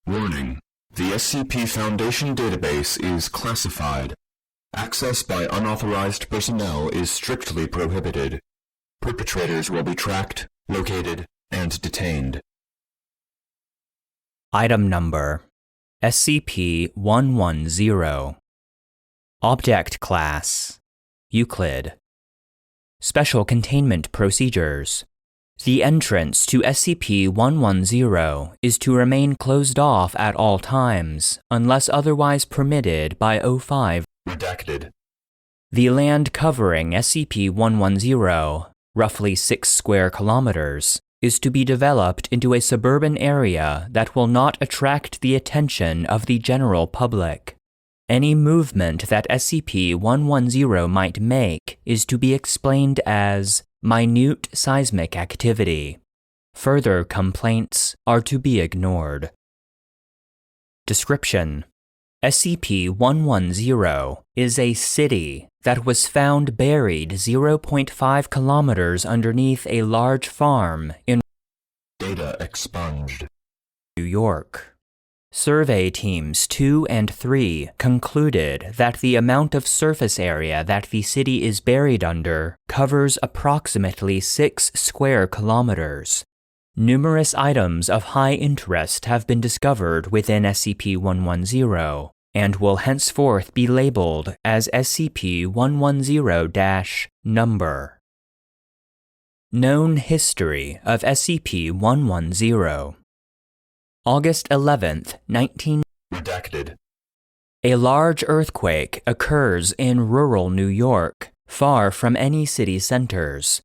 Warning: the SCP Foundation database is classified. Access by unauthorized personnel is strictly prohibited. Perpetrators will be tracked, located, and detained. Item Number SCP-110. Object Class Euclid. Special Containment Procedures. The entrance to SCP-110 is to remain closed off at all times, unless otherwise permitted by O5. Redacted. The land covering SCP-110, roughly 6 square kilometers, is to be developed into a suburban area that will not attract the attention of the general public. Any movement that SCP-110 might make is to be explained as minute seismic activity. Further complaints are to be ignored. Description: SCP-110 is a city that was found buried 0.5 kilometers underneath a large farm in Data expunged. New York. Survey Teams 2 and 3 concluded that the amount of surface area that the city is buried under covers approximately 6 square kilometers. Numerous items of high interest have been discovered within SCP-110 and will henceforth be labeled as SCP-110-Number. Known history of SCP-110. August 11th, 19... Redacted. A large earthquake occurs in rural New York, far from any city centers.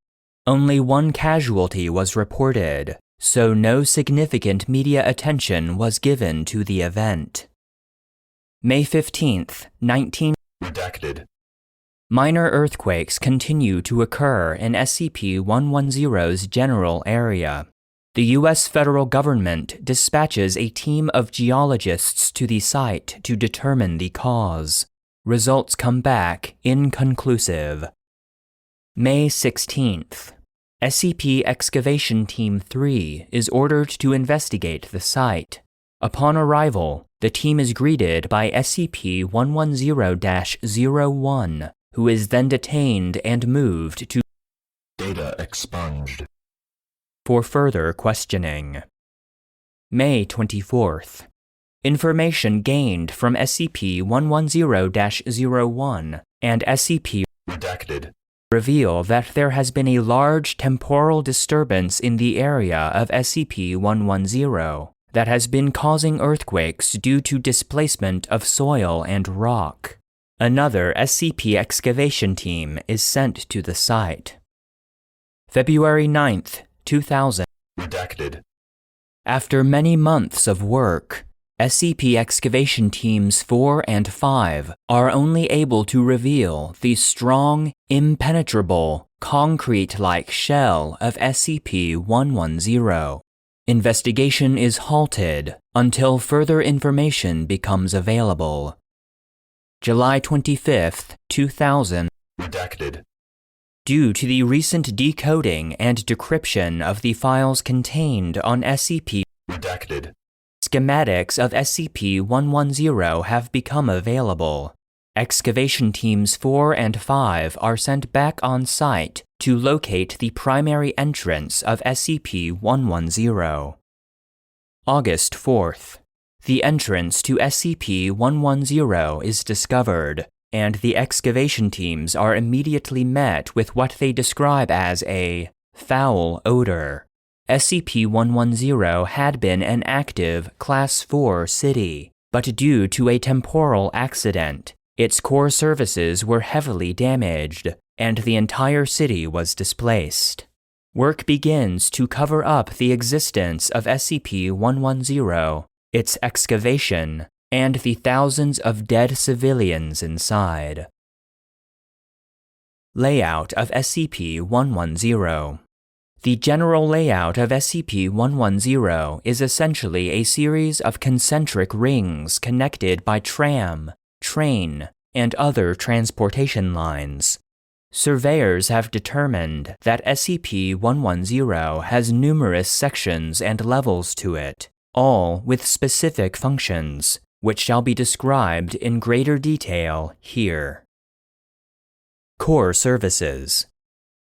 Only one casualty was reported, so no significant media attention was given to the event. May 15th, 19... Redacted. Minor earthquakes continue to occur in SCP-110's general area. The U.S. federal government dispatches a team of geologists to the site to determine the cause. Results come back inconclusive. May 16th. SCP Excavation Team 3 is ordered to investigate the site. Upon arrival, the team is greeted by SCP-110-01, who is then detained and moved to Data expunged. for further questioning. May 24th. Information gained from SCP-110-01 and SCP Redacted. reveal that there has been a large temporal disturbance in the area of SCP-110 that has been causing earthquakes due to displacement of soil and rock. Another SCP excavation team is sent to the site. February 9th, 2000. Redacted. After many months of work, SCP Excavation Teams 4 and 5 are only able to reveal the strong, impenetrable, concrete-like shell of SCP-110. Investigation is halted until further information becomes available. July 25th, 2000. Redacted. Due to the recent decoding and decryption of the files contained on SCP, Redacted. schematics of SCP-110 have become available. Excavation Teams 4 and 5 are sent back on site to locate the primary entrance of SCP-110. August 4th. The entrance to SCP-110 is discovered, and the excavation teams are immediately met with what they describe as a foul odor. SCP-110 had been an active Class 4 city, but due to a temporal accident, its core services were heavily damaged, and the entire city was displaced. Work begins to cover up the existence of SCP-110, its excavation, and the thousands of dead civilians inside. Layout of SCP-110. The general layout of SCP-110 is essentially a series of concentric rings connected by tram, train, and other transportation lines. Surveyors have determined that SCP-110 has numerous sections and levels to it, all with specific functions, which shall be described in greater detail here. Core services.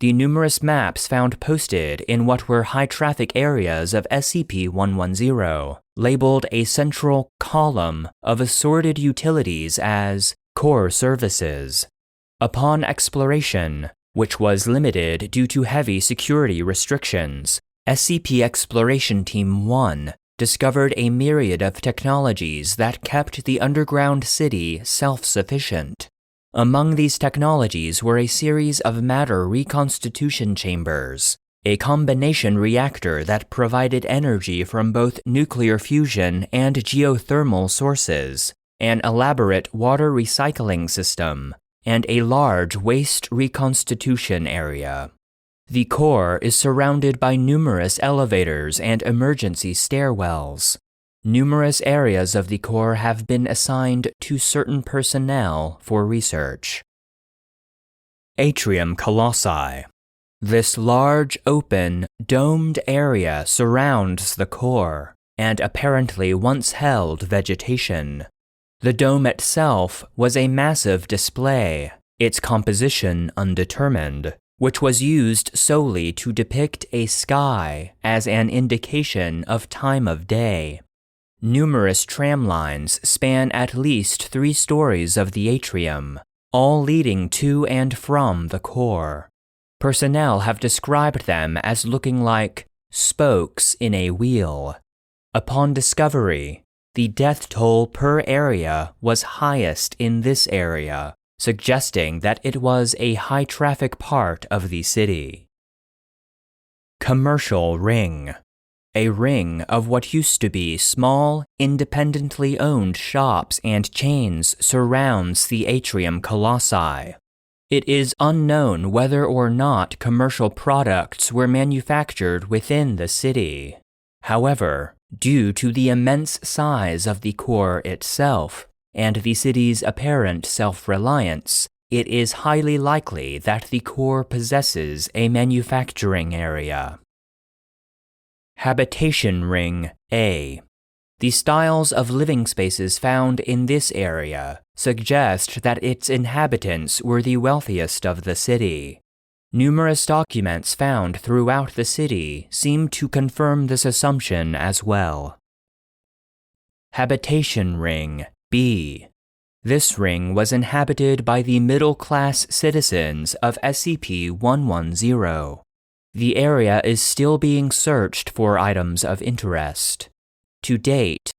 The numerous maps found posted in what were high-traffic areas of SCP-110 labeled a central column of assorted utilities as core services. Upon exploration, which was limited due to heavy security restrictions, SCP Exploration Team 1 discovered a myriad of technologies that kept the underground city self-sufficient. Among these technologies were a series of matter reconstitution chambers, a combination reactor that provided energy from both nuclear fusion and geothermal sources, an elaborate water recycling system, and a large waste reconstitution area. The core is surrounded by numerous elevators and emergency stairwells. Numerous areas of the core have been assigned to certain personnel for research. Atrium Colossi. This large, open, domed area surrounds the core, and apparently once held vegetation. The dome itself was a massive display, its composition undetermined, which was used solely to depict a sky as an indication of time of day. Numerous tram lines span at least 3 stories of the atrium, all leading to and from the core. Personnel have described them as looking like spokes in a wheel. Upon discovery, the death toll per area was highest in this area, suggesting that it was a high-traffic part of the city. Commercial Ring. A ring of what used to be small, independently owned shops and chains surrounds the Atrium Colossi. It is unknown whether or not commercial products were manufactured within the city. However, due to the immense size of the core itself, and the city's apparent self-reliance, it is highly likely that the core possesses a manufacturing area. Habitation Ring A. The styles of living spaces found in this area suggest that its inhabitants were the wealthiest of the city. Numerous documents found throughout the city seem to confirm this assumption as well. Habitation Ring B. This ring was inhabited by the middle-class citizens of SCP-110. The area is still being searched for items of interest. To date,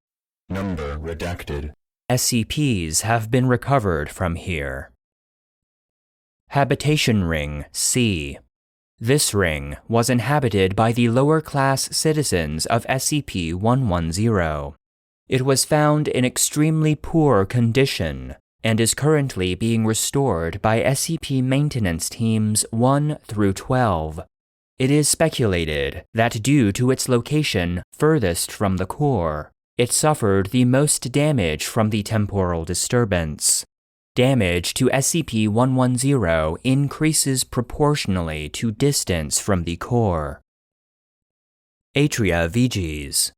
Number redacted. SCPs have been recovered from here. Habitation Ring C. This ring was inhabited by the lower-class citizens of SCP-110. It was found in extremely poor condition and is currently being restored by SCP maintenance teams 1 through 12. It is speculated that due to its location furthest from the core, it suffered the most damage from the temporal disturbance. Damage to SCP-110 increases proportionally to distance from the core. Atria Viges.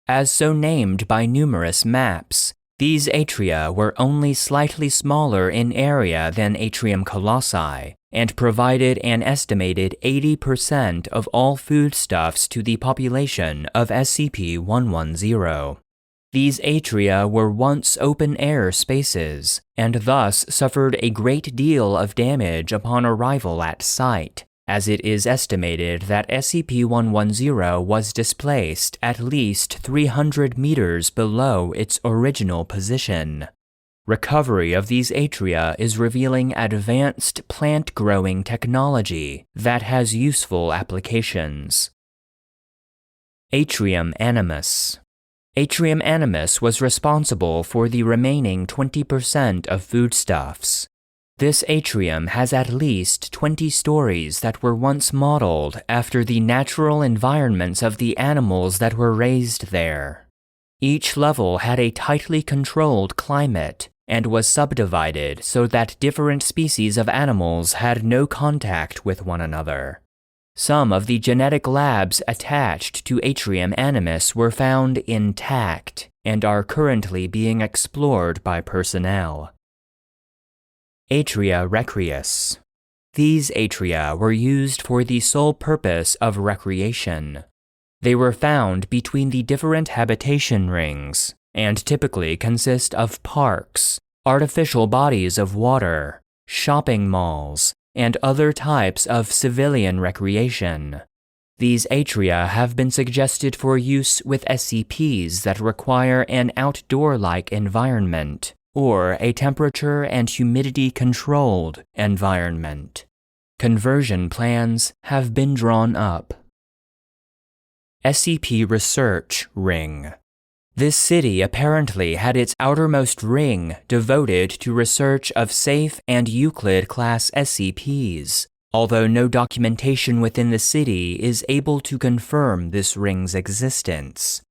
As so named by numerous maps, these atria were only slightly smaller in area than Atrium Colossi, and provided an estimated 80% of all foodstuffs to the population of SCP-110. These atria were once open-air spaces, and thus suffered a great deal of damage upon arrival at site, as it is estimated that SCP-110 was displaced at least 300 meters below its original position. Recovery of these atria is revealing advanced plant-growing technology that has useful applications. Atrium Animus. Atrium Animus was responsible for the remaining 20% of foodstuffs. This atrium has at least 20 stories that were once modeled after the natural environments of the animals that were raised there. Each level had a tightly controlled climate and was subdivided so that different species of animals had no contact with one another. Some of the genetic labs attached to Atrium Animus were found intact and are currently being explored by personnel. Atria Recreus. These atria were used for the sole purpose of recreation. They were found between the different habitation rings and typically consist of parks, artificial bodies of water, shopping malls, and other types of civilian recreation. These atria have been suggested for use with SCPs that require an outdoor-like environment or a temperature and humidity-controlled environment. Conversion plans have been drawn up. SCP Research Ring. This city apparently had its outermost ring devoted to research of safe and Euclid-class SCPs, although no documentation within the city is able to confirm this ring's existence.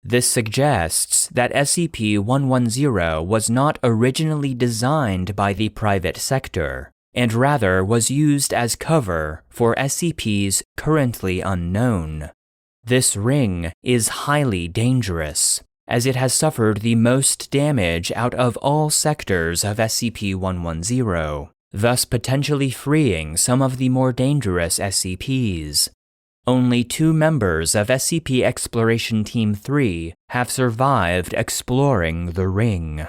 This suggests that SCP-110 was not originally designed by the private sector, and rather was used as cover for SCPs currently unknown. This ring is highly dangerous, as it has suffered the most damage out of all sectors of SCP-110, thus potentially freeing some of the more dangerous SCPs. Only 2 members of SCP Exploration Team 3 have survived exploring the ring.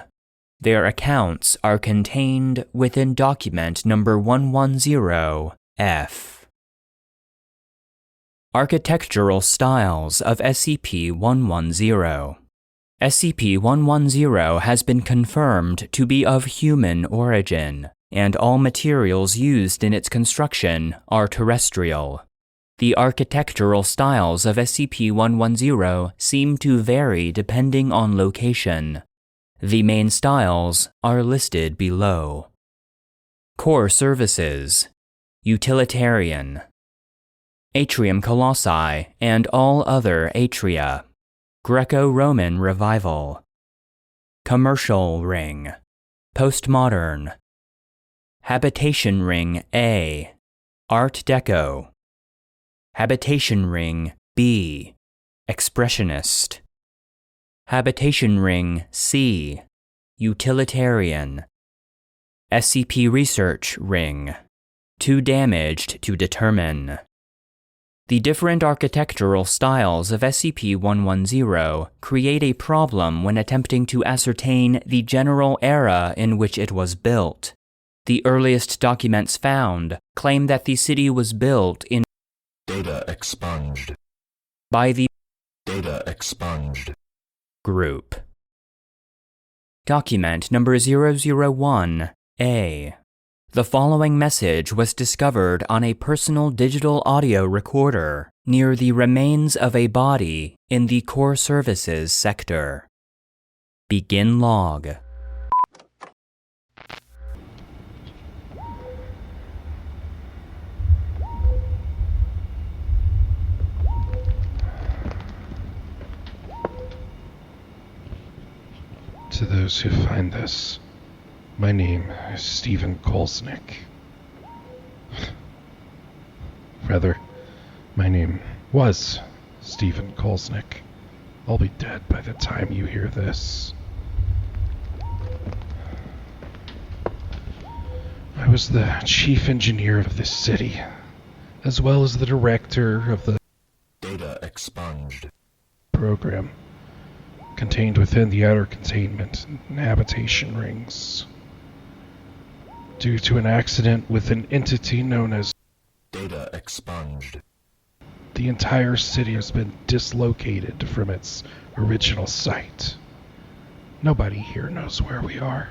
Their accounts are contained within document number 110-F. Architectural styles of SCP-110. SCP-110 has been confirmed to be of human origin, and all materials used in its construction are terrestrial. The architectural styles of SCP-110 seem to vary depending on location. The main styles are listed below. Core services: Utilitarian, Atrium Colossi and all other atria, Greco-Roman Revival, Commercial Ring, Postmodern, Habitation Ring A, Art Deco, Habitation Ring B, Expressionist, Habitation Ring C, Utilitarian, SCP Research Ring, Too Damaged to Determine. The different architectural styles of SCP-110 create a problem when attempting to ascertain the general era in which it was built. The earliest documents found claim that the city was built in Data expunged. by the Data expunged. group. Document number 001-A. The following message was discovered on a personal digital audio recorder near the remains of a body in the Core Services sector. Begin log. To those who find this, my name is Stephen Kolsnik. Rather, my name was Stephen Kolsnik. I'll be dead by the time you hear this. I was the chief engineer of this city, as well as the director of the Data expunged. program contained within the outer containment and habitation rings. Due to an accident with an entity known as Data expunged. the entire city has been dislocated from its original site. Nobody here knows where we are.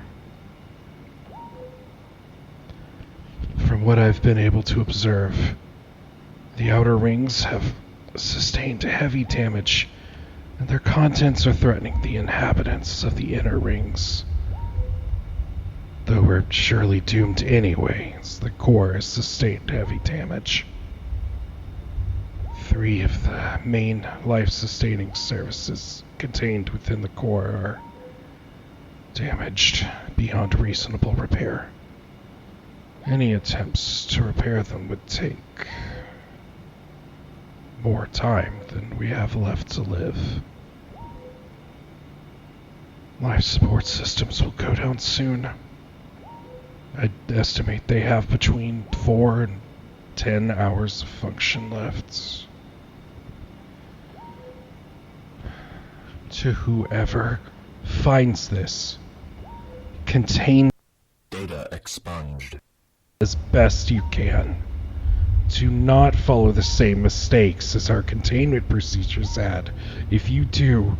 From what I've been able to observe, the outer rings have sustained heavy damage, and their contents are threatening the inhabitants of the inner rings. Though we're surely doomed anyway, as the core has sustained heavy damage. 3 of the main life-sustaining services contained within the core are damaged beyond reasonable repair. Any attempts to repair them would take more time than we have left to live. Life support systems will go down soon. I estimate they have between 4 and 10 hours of function left. To whoever finds this, contain Data expunged. as best you can. Do not follow the same mistakes as our containment procedures had. If you do,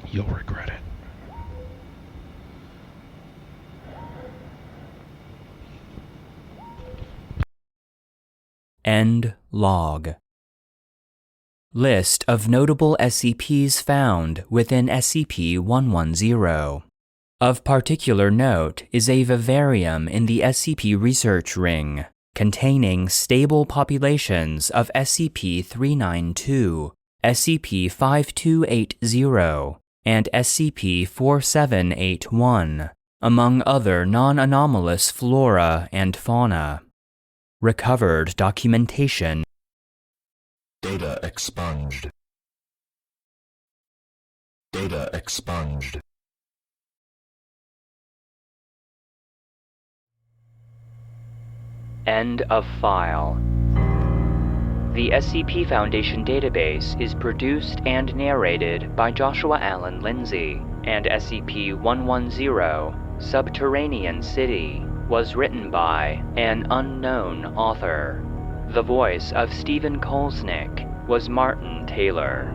you'll regret it. End log. List of notable SCPs found within SCP-110. Of particular note is a vivarium in the SCP Research Ring, containing stable populations of SCP-392, SCP-5280, and SCP-4781, among other non-anomalous flora and fauna. Recovered documentation. Data expunged. Data expunged. End of file. The SCP Foundation database is produced and narrated by Joshua Alan Lindsay, and SCP-110, Subterranean City, was written by an unknown author. The voice of Stephen Kolsnik was Martin Taylor.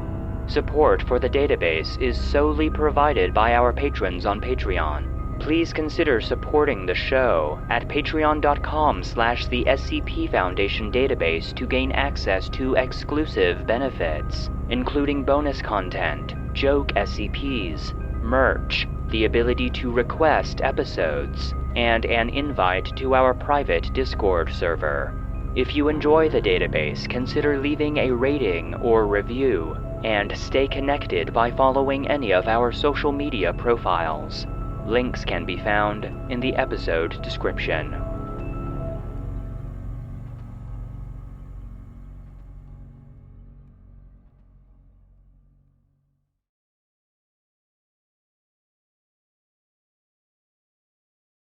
Support for the database is solely provided by our patrons on Patreon. Please consider supporting the show at patreon.com/the SCP Foundation database to gain access to exclusive benefits, including bonus content, joke SCPs, merch, the ability to request episodes, and an invite to our private Discord server. If you enjoy the database, consider leaving a rating or review, and stay connected by following any of our social media profiles. Links can be found in the episode description.